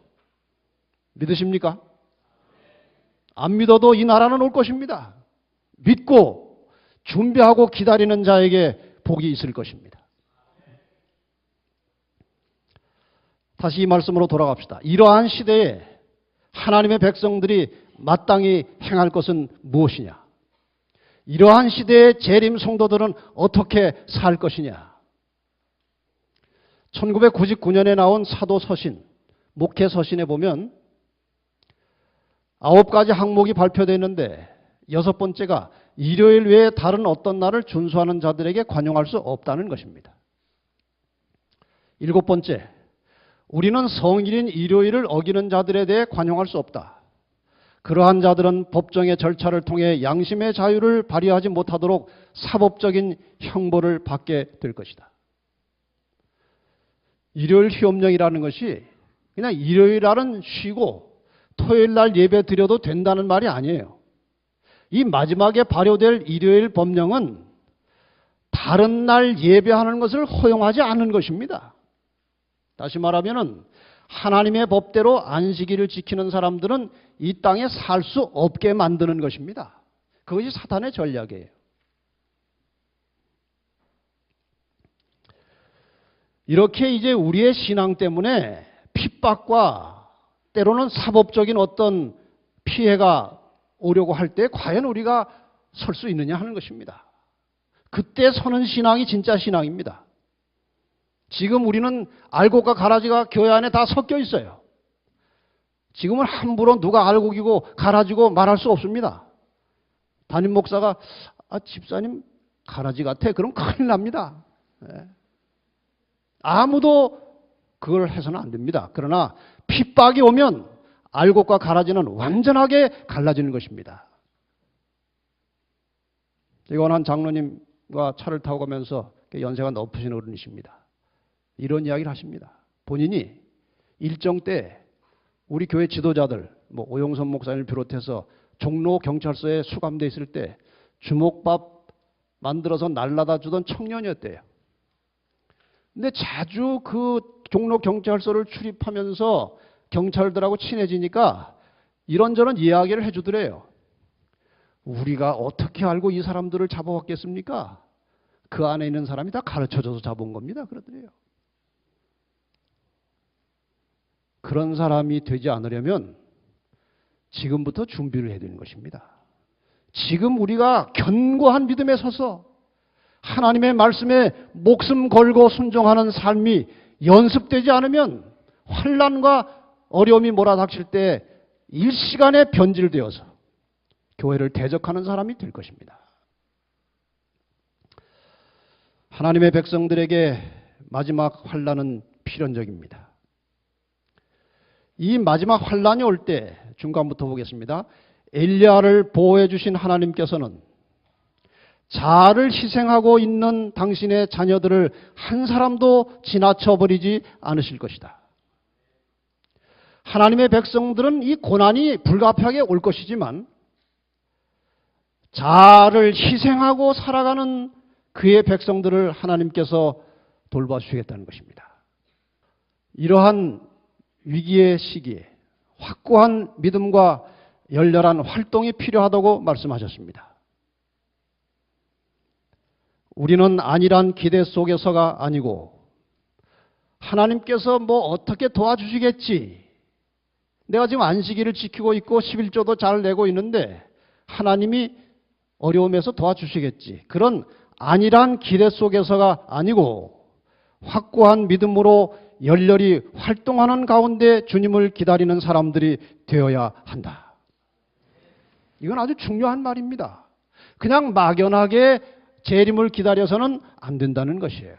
믿으십니까? 안 믿어도 이 나라는 올 것입니다. 믿고 준비하고 기다리는 자에게 복이 있을 것입니다. 다시 이 말씀으로 돌아갑시다. 이러한 시대에 하나님의 백성들이 마땅히 행할 것은 무엇이냐? 이러한 시대의 재림 성도들은 어떻게 살 것이냐? 1999년에 나온 사도 서신, 목회 서신에 보면 9가지 항목이 발표되어 있는데 6번째가 일요일 외에 다른 어떤 날을 준수하는 자들에게 관용할 수 없다는 것입니다. 7번째, 우리는 성일인 일요일을 어기는 자들에 대해 관용할 수 없다. 그러한 자들은 법정의 절차를 통해 양심의 자유를 발휘하지 못하도록 사법적인 형벌을 받게 될 것이다. 일요일 휴업령이라는 것이 그냥 일요일 날은 쉬고 토요일 날 예배 드려도 된다는 말이 아니에요. 이 마지막에 발효될 일요일 법령은 다른 날 예배하는 것을 허용하지 않는 것입니다. 다시 말하면 하나님의 법대로 안식일을 지키는 사람들은 이 땅에 살 수 없게 만드는 것입니다. 그것이 사탄의 전략이에요. 이렇게 이제 우리의 신앙 때문에 핍박과 때로는 사법적인 어떤 피해가 오려고 할 때 과연 우리가 설 수 있느냐 하는 것입니다. 그때 서는 신앙이 진짜 신앙입니다. 지금 우리는 알곡과 가라지가 교회 안에 다 섞여 있어요. 지금은 함부로 누가 알곡이고 가라지고 말할 수 없습니다. 담임 목사가 집사님 가라지 같아. 그럼 큰일 납니다. 아무도 그걸 해서는 안 됩니다. 그러나 핍박이 오면 알곡과 가라지는 완전하게 갈라지는 것입니다. 이건 한 장로님과 차를 타고 가면서 연세가 높으신 어른이십니다. 이런 이야기를 하십니다. 본인이 일정 때 우리 교회 지도자들, 오영선 목사님을 비롯해서 종로 경찰서에 수감돼 있을 때 주먹밥 만들어서 날라다 주던 청년이었대요. 근데 자주 그 종로 경찰서를 출입하면서 경찰들하고 친해지니까 이런저런 이야기를 해주더래요. 우리가 어떻게 알고 이 사람들을 잡아왔겠습니까? 그 안에 있는 사람이 다 가르쳐줘서 잡은 겁니다. 그러더래요. 그런 사람이 되지 않으려면 지금부터 준비를 해야 되는 것입니다. 지금 우리가 견고한 믿음에 서서 하나님의 말씀에 목숨 걸고 순종하는 삶이 연습되지 않으면 환난과 어려움이 몰아닥칠 때 일시간에 변질되어서 교회를 대적하는 사람이 될 것입니다. 하나님의 백성들에게 마지막 환난은 필연적입니다. 이 마지막 환난이 올 때 중간부터 보겠습니다. 엘리야를 보호해 주신 하나님께서는 자아를 희생하고 있는 당신의 자녀들을 한 사람도 지나쳐 버리지 않으실 것이다. 하나님의 백성들은 이 고난이 불가피하게 올 것이지만 자아를 희생하고 살아가는 그의 백성들을 하나님께서 돌봐주시겠다는 것입니다. 이러한 위기의 시기에 확고한 믿음과 열렬한 활동이 필요하다고 말씀하셨습니다. 우리는 안일한 기대 속에서가 아니고 하나님께서 어떻게 도와주시겠지. 내가 지금 안식일을 지키고 있고 11조도 잘 내고 있는데 하나님이 어려움에서 도와주시겠지. 그런 안일한 기대 속에서가 아니고 확고한 믿음으로 열렬히 활동하는 가운데 주님을 기다리는 사람들이 되어야 한다. 이건 아주 중요한 말입니다. 그냥 막연하게 재림을 기다려서는 안 된다는 것이에요.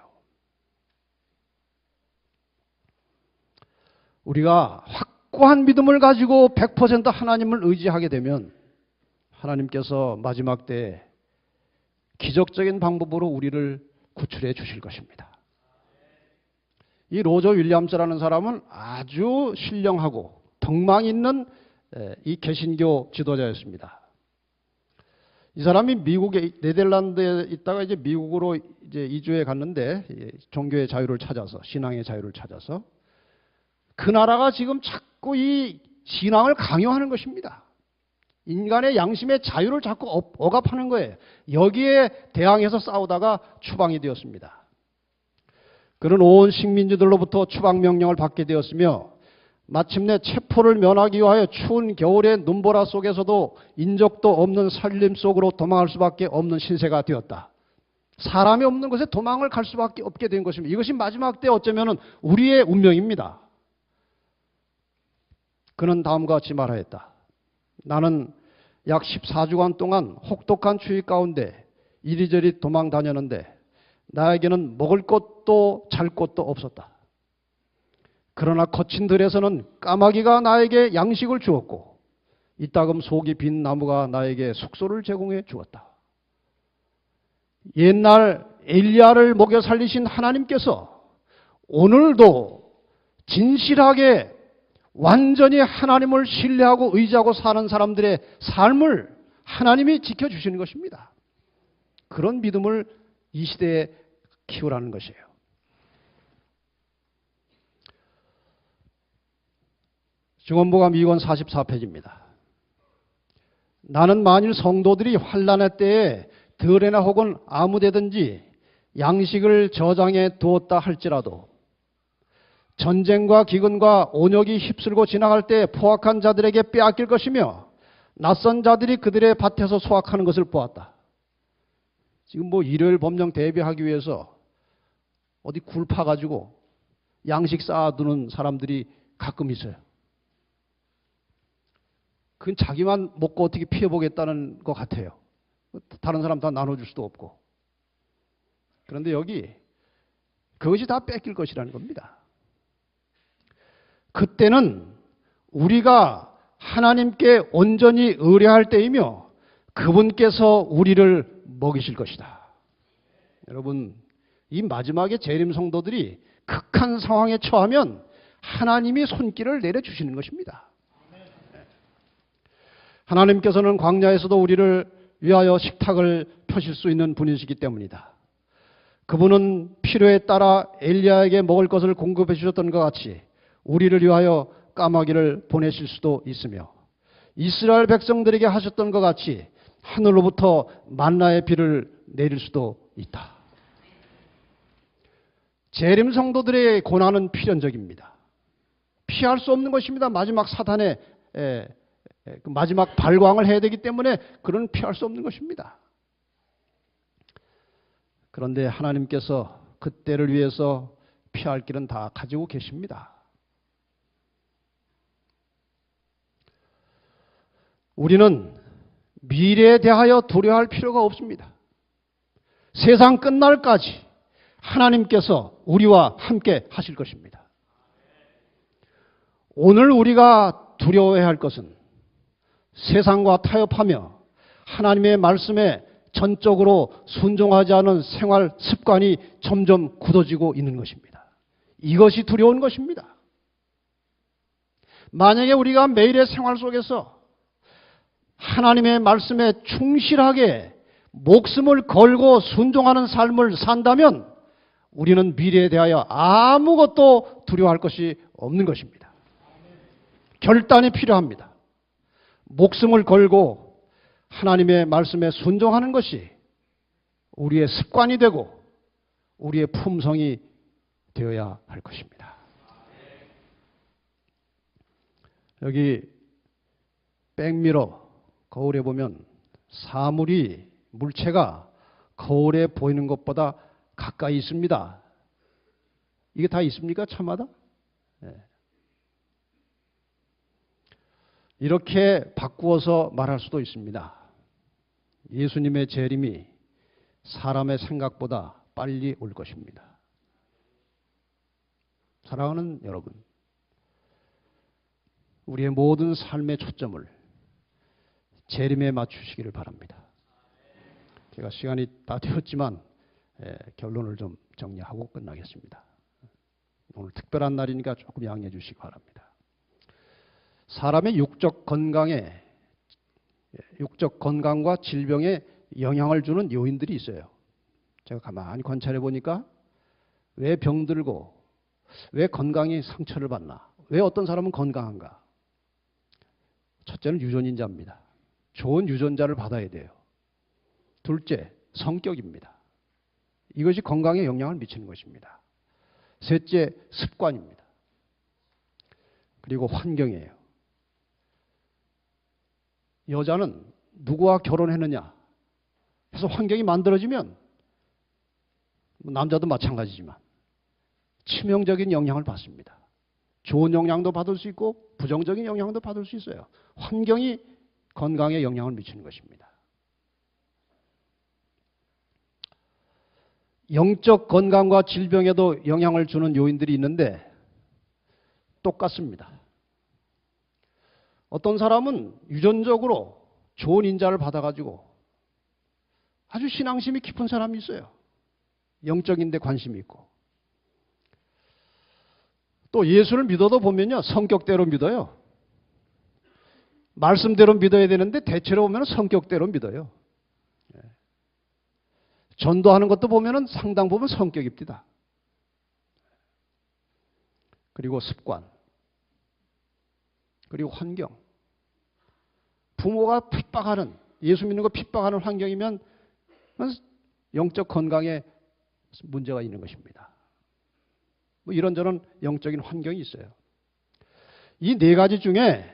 우리가 확고한 믿음을 가지고 100% 하나님을 의지하게 되면 하나님께서 마지막 때에 기적적인 방법으로 우리를 구출해 주실 것입니다. 이 로저 윌리엄스라는 사람은 아주 신령하고 덕망 있는 이 개신교 지도자였습니다. 이 사람이 미국에 네덜란드에 있다가 이제 미국으로 이제 이주해 갔는데 종교의 자유를 찾아서 신앙의 자유를 찾아서 그 나라가 지금 자꾸 이 신앙을 강요하는 것입니다. 인간의 양심의 자유를 자꾸 억압하는 거예요. 여기에 대항해서 싸우다가 추방이 되었습니다. 그는 온 식민지들로부터 추방 명령을 받게 되었으며 마침내 체포를 면하기 위하여 추운 겨울의 눈보라 속에서도 인적도 없는 산림 속으로 도망할 수밖에 없는 신세가 되었다. 사람이 없는 곳에 도망을 갈 수밖에 없게 된 것입니다. 이것이 마지막 때 어쩌면 우리의 운명입니다. 그는 다음과 같이 말하였다. 나는 약 14주간 동안 혹독한 추위 가운데 이리저리 도망 다녔는데 나에게는 먹을 것도 잘 것도 없었다. 그러나 거친 들에서는 까마귀가 나에게 양식을 주었고 이따금 속이 빈 나무가 나에게 숙소를 제공해 주었다. 옛날 엘리야를 먹여 살리신 하나님께서 오늘도 진실하게 완전히 하나님을 신뢰하고 의지하고 사는 사람들의 삶을 하나님이 지켜주시는 것입니다. 그런 믿음을 이 시대에 키우라는 것이에요. 증언보감 2권 44페이지입니다. 나는 만일 성도들이 환난의 때에 들에나 혹은 아무데든지 양식을 저장해 두었다 할지라도 전쟁과 기근과 온역이 휩쓸고 지나갈 때 포악한 자들에게 빼앗길 것이며 낯선 자들이 그들의 밭에서 수확하는 것을 보았다. 지금 뭐 일요일 법령 대비하기 위해서 어디 굴 파가지고 양식 쌓아두는 사람들이 가끔 있어요. 그건 자기만 먹고 어떻게 피해보겠다는 것 같아요. 다른 사람 다 나눠줄 수도 없고. 그런데 여기 그것이 다 뺏길 것이라는 겁니다. 그때는 우리가 하나님께 온전히 의뢰할 때이며 그분께서 우리를 먹이실 것이다. 여러분, 이 마지막에 재림 성도들이 극한 상황에 처하면 하나님이 손길을 내려주시는 것입니다. 하나님께서는 광야에서도 우리를 위하여 식탁을 펴실 수 있는 분이시기 때문이다. 그분은 필요에 따라 엘리야에게 먹을 것을 공급해 주셨던 것 같이 우리를 위하여 까마귀를 보내실 수도 있으며 이스라엘 백성들에게 하셨던 것 같이 하늘로부터 만나의 비를 내릴 수도 있다. 재림 성도들의 고난은 필연적입니다. 피할 수 없는 것입니다. 마지막 사탄의 마지막 발광을 해야 되기 때문에 그런 피할 수 없는 것입니다. 그런데 하나님께서 그때를 위해서 피할 길은 다 가지고 계십니다. 우리는 미래에 대하여 두려워할 필요가 없습니다. 세상 끝날까지 하나님께서 우리와 함께 하실 것입니다. 오늘 우리가 두려워해야 할 것은 세상과 타협하며 하나님의 말씀에 전적으로 순종하지 않은 생활 습관이 점점 굳어지고 있는 것입니다. 이것이 두려운 것입니다. 만약에 우리가 매일의 생활 속에서 하나님의 말씀에 충실하게 목숨을 걸고 순종하는 삶을 산다면 우리는 미래에 대하여 아무것도 두려워할 것이 없는 것입니다. 결단이 필요합니다. 목숨을 걸고 하나님의 말씀에 순종하는 것이 우리의 습관이 되고 우리의 품성이 되어야 할 것입니다. 여기 백미러 거울에 보면 사물이 물체가 거울에 보이는 것보다 가까이 있습니다. 이게 다 있습니까? 차마다? 네. 이렇게 바꾸어서 말할 수도 있습니다. 예수님의 재림이 사람의 생각보다 빨리 올 것입니다. 사랑하는 여러분, 우리의 모든 삶의 초점을 재림에 맞추시기를 바랍니다. 제가 시간이 다 되었지만 결론을 좀 정리하고 끝나겠습니다. 오늘 특별한 날이니까 조금 양해해 주시기 바랍니다. 사람의 육적 건강과 질병에 영향을 주는 요인들이 있어요. 제가 가만히 관찰해 보니까 왜 병들고 왜 건강이 상처를 받나? 왜 어떤 사람은 건강한가? 첫째는 유전인자입니다. 좋은 유전자를 받아야 돼요. 둘째, 성격입니다. 이것이 건강에 영향을 미치는 것입니다. 셋째, 습관입니다. 그리고 환경이에요. 여자는 누구와 결혼했느냐 해서 환경이 만들어지면 남자도 마찬가지지만 치명적인 영향을 받습니다. 좋은 영향도 받을 수 있고 부정적인 영향도 받을 수 있어요. 환경이 건강에 영향을 미치는 것입니다. 영적 건강과 질병에도 영향을 주는 요인들이 있는데 똑같습니다. 어떤 사람은 유전적으로 좋은 인자를 받아가지고 아주 신앙심이 깊은 사람이 있어요. 영적인데 관심이 있고. 또 예수를 믿어도 보면요, 성격대로 믿어요. 말씀대로 믿어야 되는데 대체로 보면 성격대로 믿어요. 전도하는 것도 보면은 상당 부분 성격입니다. 그리고 습관, 그리고 환경. 부모가 핍박하는, 예수 믿는 거 핍박하는 환경이면 영적 건강에 문제가 있는 것입니다. 뭐 이런저런 영적인 환경이 있어요. 이 네 가지 중에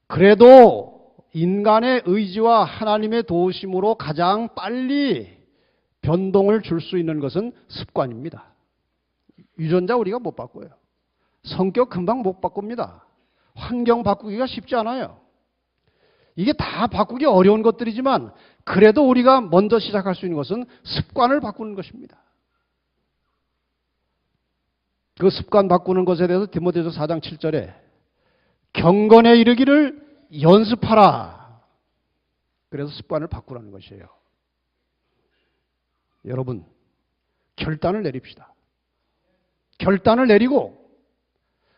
그래도 인간의 의지와 하나님의 도우심으로 가장 빨리 변동을 줄 수 있는 것은 습관입니다. 유전자 우리가 못 바꿔요. 성격 금방 못 바꿉니다. 환경 바꾸기가 쉽지 않아요. 이게 다 바꾸기 어려운 것들이지만 그래도 우리가 먼저 시작할 수 있는 것은 습관을 바꾸는 것입니다. 그 습관 바꾸는 것에 대해서 디모데후서 4장 7절에 경건에 이르기를 연습하라. 그래서 습관을 바꾸라는 것이에요. 여러분, 결단을 내립시다. 결단을 내리고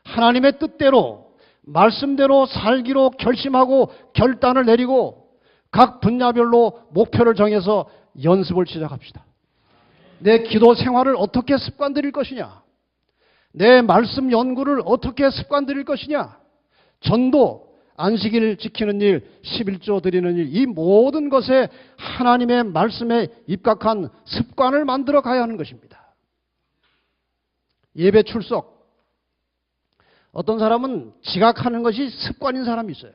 하나님의 뜻대로 말씀대로 살기로 결심하고 결단을 내리고 각 분야별로 목표를 정해서 연습을 시작합시다. 내 기도 생활을 어떻게 습관 들일 것이냐? 내 말씀 연구를 어떻게 습관 들일 것이냐? 전도, 안식일 지키는 일, 11조 드리는 일, 이 모든 것에 하나님의 말씀에 입각한 습관을 만들어 가야 하는 것입니다. 예배 출석. 어떤 사람은 지각하는 것이 습관인 사람이 있어요.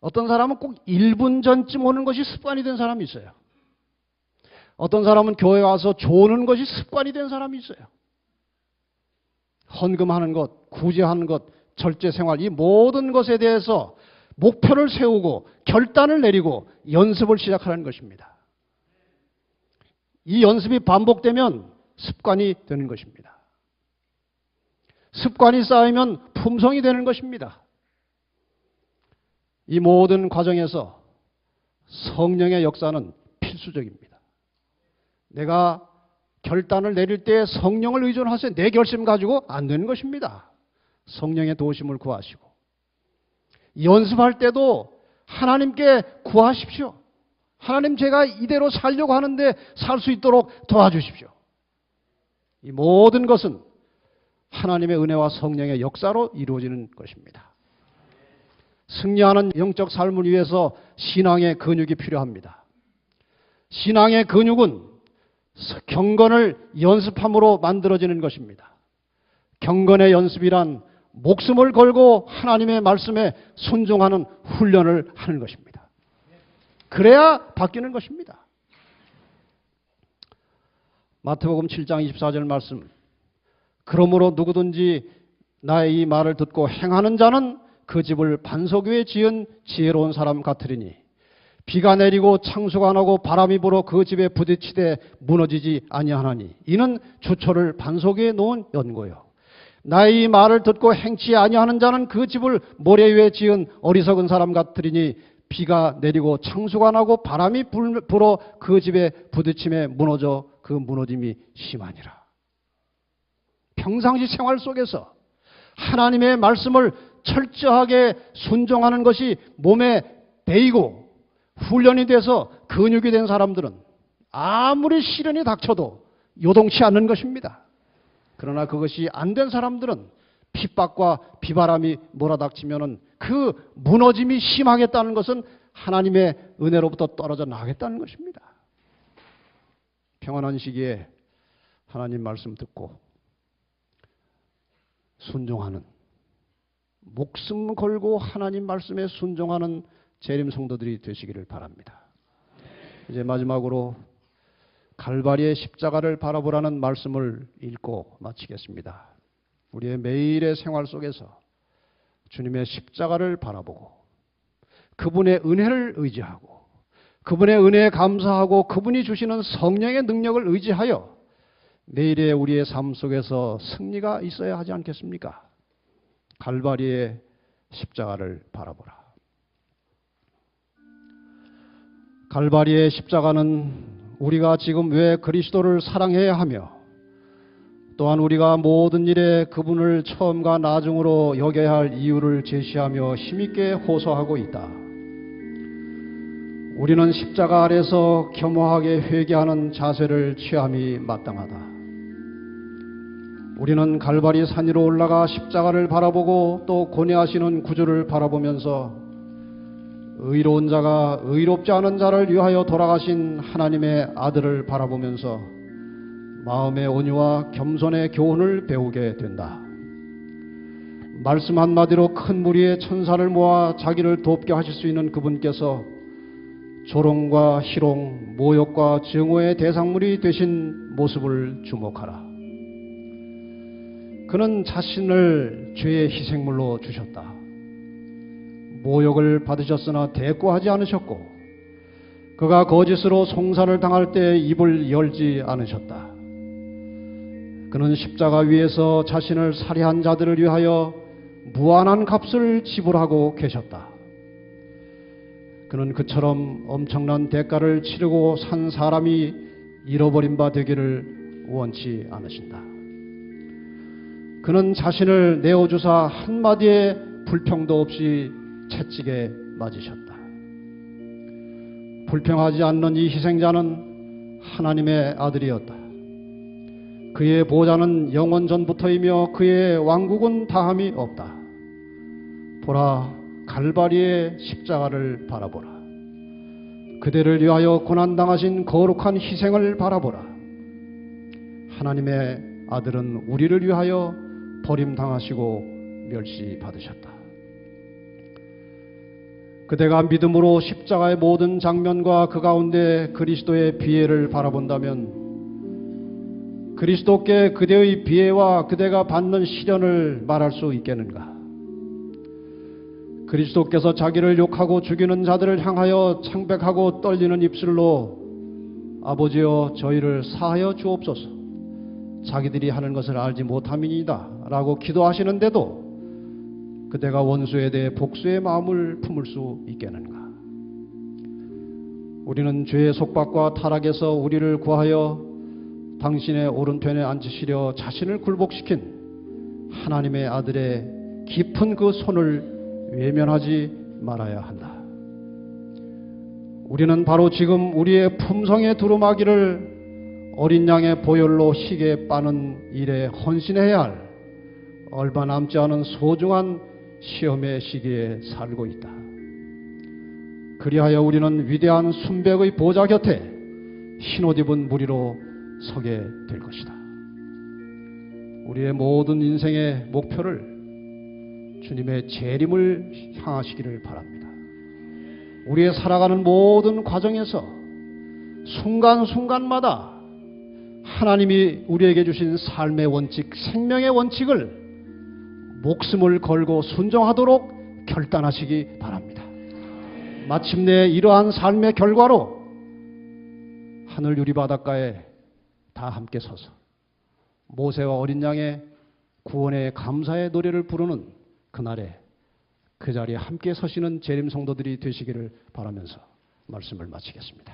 어떤 사람은 꼭 1분 전쯤 오는 것이 습관이 된 사람이 있어요. 어떤 사람은 교회 와서 조는 것이 습관이 된 사람이 있어요. 헌금하는 것, 구제하는 것, 절제생활, 이 모든 것에 대해서 목표를 세우고 결단을 내리고 연습을 시작하는 것입니다. 이 연습이 반복되면 습관이 되는 것입니다. 습관이 쌓이면 품성이 되는 것입니다. 이 모든 과정에서 성령의 역사는 필수적입니다. 내가 결단을 내릴 때 성령을 의존하세요. 내 결심 가지고 안 되는 것입니다. 성령의 도우심을 구하시고 연습할 때도 하나님께 구하십시오. 하나님, 제가 이대로 살려고 하는데 살 수 있도록 도와주십시오. 이 모든 것은 하나님의 은혜와 성령의 역사로 이루어지는 것입니다. 승리하는 영적 삶을 위해서 신앙의 근육이 필요합니다. 신앙의 근육은 경건을 연습함으로 만들어지는 것입니다. 경건의 연습이란 목숨을 걸고 하나님의 말씀에 순종하는 훈련을 하는 것입니다. 그래야 바뀌는 것입니다. 마태복음 7장 24절 말씀. 그러므로 누구든지 나의 이 말을 듣고 행하는 자는 그 집을 반석 위에 지은 지혜로운 사람 같으리니 비가 내리고 창수가 나고 바람이 불어 그 집에 부딪히되 무너지지 아니하나니 이는 주초를 반석 위에 놓은 연고요. 나의 이 말을 듣고 행치 아니하는 자는 그 집을 모래 위에 지은 어리석은 사람 같으리니 비가 내리고 창수가 나고 바람이 불어 그 집에 부딪힘에 무너져 그 무너짐이 심하니라. 평상시 생활 속에서 하나님의 말씀을 철저하게 순종하는 것이 몸에 배이고 훈련이 돼서 근육이 된 사람들은 아무리 시련이 닥쳐도 요동치 않는 것입니다. 그러나 그것이 안 된 사람들은 핍박과 비바람이 몰아닥치면은 그 무너짐이 심하겠다는 것은 하나님의 은혜로부터 떨어져 나가겠다는 것입니다. 평안한 시기에 하나님 말씀 듣고 순종하는, 목숨 걸고 하나님 말씀에 순종하는 재림 성도들이 되시기를 바랍니다. 이제 마지막으로 갈바리의 십자가를 바라보라는 말씀을 읽고 마치겠습니다. 우리의 매일의 생활 속에서 주님의 십자가를 바라보고 그분의 은혜를 의지하고 그분의 은혜에 감사하고 그분이 주시는 성령의 능력을 의지하여 내일의 우리의 삶 속에서 승리가 있어야 하지 않겠습니까? 갈바리의 십자가를 바라보라. 갈바리의 십자가는 우리가 지금 왜 그리스도를 사랑해야 하며 또한 우리가 모든 일에 그분을 처음과 나중으로 여겨야 할 이유를 제시하며 힘있게 호소하고 있다. 우리는 십자가 아래서 겸허하게 회개하는 자세를 취함이 마땅하다. 우리는 갈바리 산 위로 올라가 십자가를 바라보고 또 고뇌하시는 구주를 바라보면서 의로운 자가 의롭지 않은 자를 위하여 돌아가신 하나님의 아들을 바라보면서 마음의 온유와 겸손의 교훈을 배우게 된다. 말씀 한마디로 큰 무리의 천사를 모아 자기를 돕게 하실 수 있는 그분께서 조롱과 희롱, 모욕과 증오의 대상물이 되신 모습을 주목하라. 그는 자신을 죄의 희생물로 주셨다. 모욕을 받으셨으나 대꾸하지 않으셨고 그가 거짓으로 송사를 당할 때 입을 열지 않으셨다. 그는 십자가 위에서 자신을 살해한 자들을 위하여 무한한 값을 지불하고 계셨다. 그는 그처럼 엄청난 대가를 치르고 산 사람이 잃어버린 바 되기를 원치 않으신다. 그는 자신을 내어주사 한마디의 불평도 없이 채찍에 맞으셨다. 불평하지 않는 이 희생자는 하나님의 아들이었다. 그의 보좌는 영원 전부터이며 그의 왕국은 다함이 없다. 보라, 갈바리의 십자가를 바라보라. 그대를 위하여 고난당하신 거룩한 희생을 바라보라. 하나님의 아들은 우리를 위하여 버림당하시고 멸시받으셨다. 그대가 믿음으로 십자가의 모든 장면과 그 가운데 그리스도의 비애를 바라본다면 그리스도께 그대의 비애와 그대가 받는 시련을 말할 수 있겠는가? 그리스도께서 자기를 욕하고 죽이는 자들을 향하여 창백하고 떨리는 입술로 아버지여 저희를 사하여 주옵소서, 자기들이 하는 것을 알지 못함이니이다 라고 기도하시는데도 그대가 원수에 대해 복수의 마음을 품을 수 있겠는가? 우리는 죄의 속박과 타락에서 우리를 구하여 당신의 오른편에 앉으시려 자신을 굴복시킨 하나님의 아들의 깊은 그 손을 외면하지 말아야 한다. 우리는 바로 지금 우리의 품성의 두루마기를 어린 양의 보혈로 희게 빠는 일에 헌신해야 할 얼마 남지 않은 소중한 시험의 시기에 살고 있다. 그리하여 우리는 위대한 순백의 보좌 곁에 흰옷 입은 무리로 서게 될 것이다. 우리의 모든 인생의 목표를 주님의 재림을 향하시기를 바랍니다. 우리의 살아가는 모든 과정에서 순간순간마다 하나님이 우리에게 주신 삶의 원칙, 생명의 원칙을 목숨을 걸고 순종하도록 결단하시기 바랍니다. 마침내 이러한 삶의 결과로 하늘 유리 바닷가에 다 함께 서서 모세와 어린 양의 구원의 감사의 노래를 부르는 그날에 그 자리에 함께 서시는 재림 성도들이 되시기를 바라면서 말씀을 마치겠습니다.